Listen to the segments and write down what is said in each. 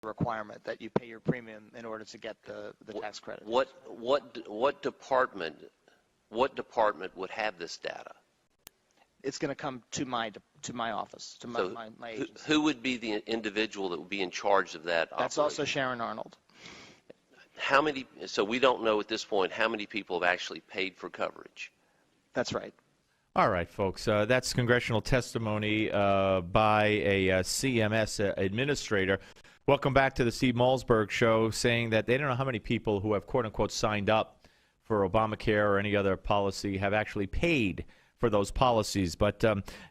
requirement that you pay your premium in order to get the tax credit. What department would have this data? It's going to come to my office, to my agency. Who would be the individual that would be in charge of that That's operation? also Sharon Arnold. How many? So we don't know at this point how many people have actually paid for coverage. That's right. All right, folks. That's congressional testimony by a CMS administrator. Welcome back to the Steve Malzberg Show, saying that they don't know how many people who have, quote-unquote, signed up for Obamacare or any other policy have actually paid for those policies. But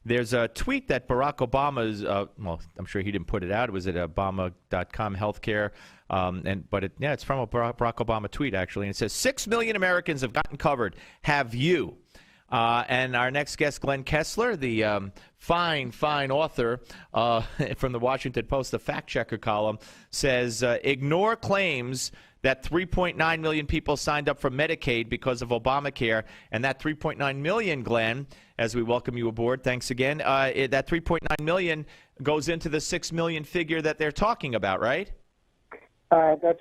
there's a tweet that Barack Obama's, well, I'm sure he didn't put it out. It was at Obama.com healthcare. It's from a Barack Obama tweet, actually. And it says, 6 million Americans have gotten covered. Have you? And our next guest, Glenn Kessler, the fine author from the Washington Post, the fact-checker column, says, ignore claims that 3.9 million people signed up for Medicaid because of Obamacare. And that 3.9 million, Glenn, as we welcome you aboard, thanks again, that 3.9 million goes into the 6 million figure that they're talking about, right? That's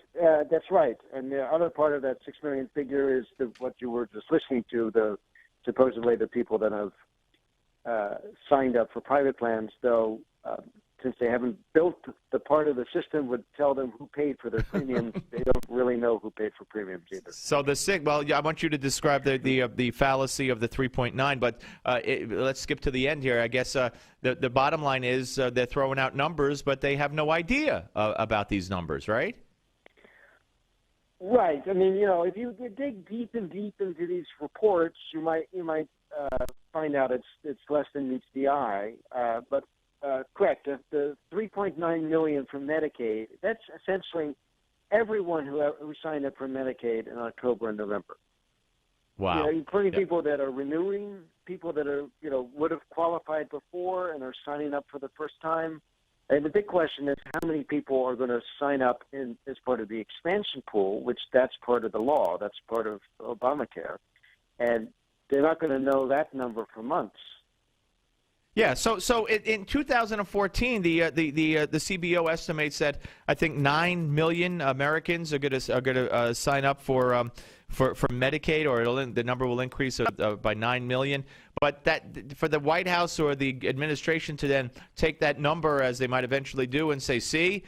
right. And the other part of that 6 million figure is what you were just listening to, supposedly the people that have signed up for private plans, though since they haven't built the part of the system would tell them who paid for their premiums, they don't really know who paid for premiums either. So I want you to describe the fallacy of the 3.9, but let's skip to the end here. I guess the bottom line is they're throwing out numbers, but they have no idea about these numbers, right? Right. I mean, if you dig deep into these reports, you might find out it's less than meets the eye. But correct, the 3.9 million from Medicaid, that's essentially everyone who signed up for Medicaid in October and November. Wow. Including people that are renewing, people that are would have qualified before and are signing up for the first time. And the big question is how many people are going to sign up as part of the expansion pool, which that's part of the law, that's part of Obamacare, and they're not going to know that number for months. Yeah. So in 2014, the CBO estimates that I think 9 million Americans are going to sign up for Medicaid, or the number will increase by 9 million. But that for the White House or the administration to then take that number, as they might eventually do, and say, see,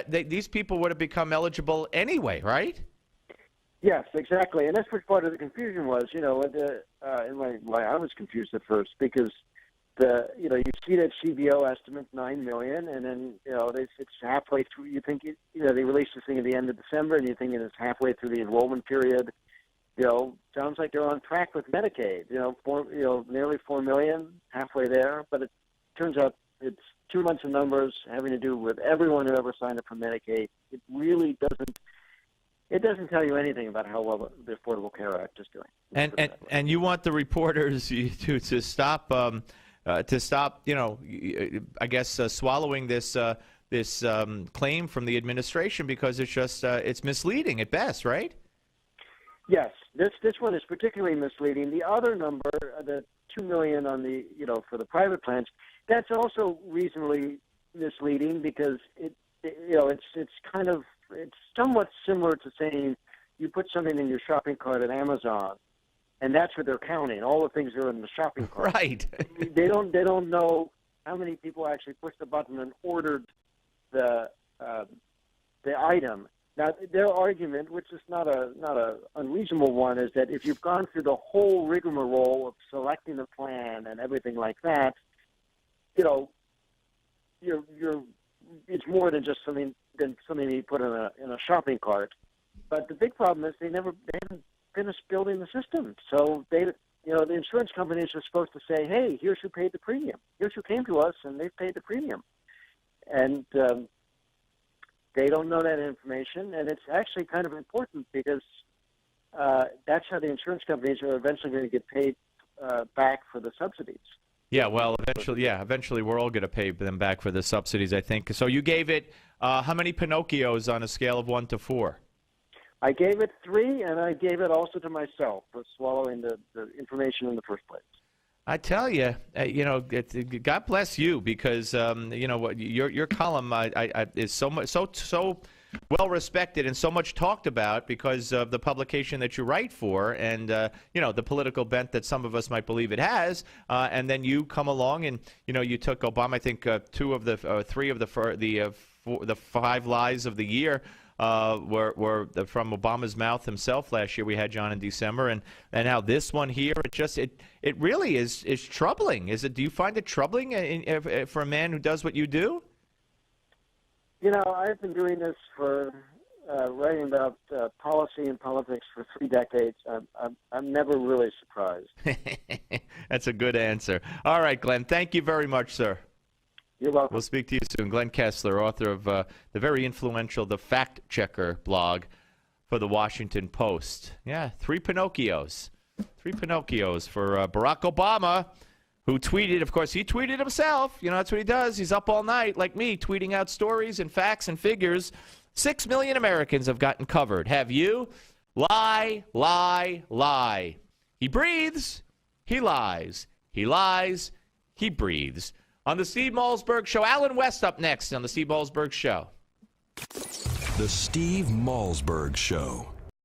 these people would have become eligible anyway, right? Yes, exactly. And that's what part of the confusion was. I was confused at first because you see that CBO estimate 9 million, and then it's halfway through. You think they released this thing at the end of December, and you think it's halfway through the enrollment period. Sounds like they're on track with Medicaid. Nearly 4 million, halfway there. But it turns out it's 2 months of numbers having to do with everyone who ever signed up for Medicaid. It really doesn't. It doesn't tell you anything about how well the Affordable Care Act is doing. And you want the reporters to stop. I guess swallowing this claim from the administration, because it's just it's misleading at best, right? Yes, this one is particularly misleading. The other number, the 2 million on the for the private plans, that's also reasonably misleading because it's somewhat similar to saying you put something in your shopping cart at Amazon, and that's what they're counting, all the things that are in the shopping cart. Right. They don't know how many people actually pushed the button and ordered the item. Now, their argument, which is not a unreasonable one, is that if you've gone through the whole rigmarole of selecting the plan and everything like that, it's more than just something you put in a shopping cart. But the big problem is they haven't finished building the system. So the insurance companies are supposed to say, hey, here's who paid the premium. Here's who came to us, and they've paid the premium. And they don't know that information, and it's actually kind of important because that's how the insurance companies are eventually going to get paid back for the subsidies. Yeah, well, eventually we're all going to pay them back for the subsidies, I think. So you gave it how many Pinocchios on a scale of 1 to 4? I gave it 3, and I gave it also to myself for swallowing the information in the first place. I tell you, God bless you, because what your column is so well respected and so much talked about because of the publication that you write for, and the political bent that some of us might believe it has. And then you come along and you took Obama. I think three of the 5 lies of the year were from Obama's mouth himself last year. We had John in December, and now this one here. It really is troubling. Is it? Do you find it troubling for a man who does what you do? I've been doing this for writing about policy and politics for 3 decades. I'm never really surprised. That's a good answer. All right, Glenn. Thank you very much, sir. You're welcome. We'll speak to you soon. Glenn Kessler, author of the very influential The Fact Checker blog for the Washington Post. Yeah, 3 Pinocchios. 3 Pinocchios for Barack Obama, who tweeted, of course, he tweeted himself. That's what he does. He's up all night, like me, tweeting out stories and facts and figures. 6 million Americans have gotten covered. Have you? Lie, lie, lie. He breathes. He lies. He lies. He breathes. On the Steve Malzberg Show. Alan West up next on the Steve Malzberg Show. The Steve Malzberg Show.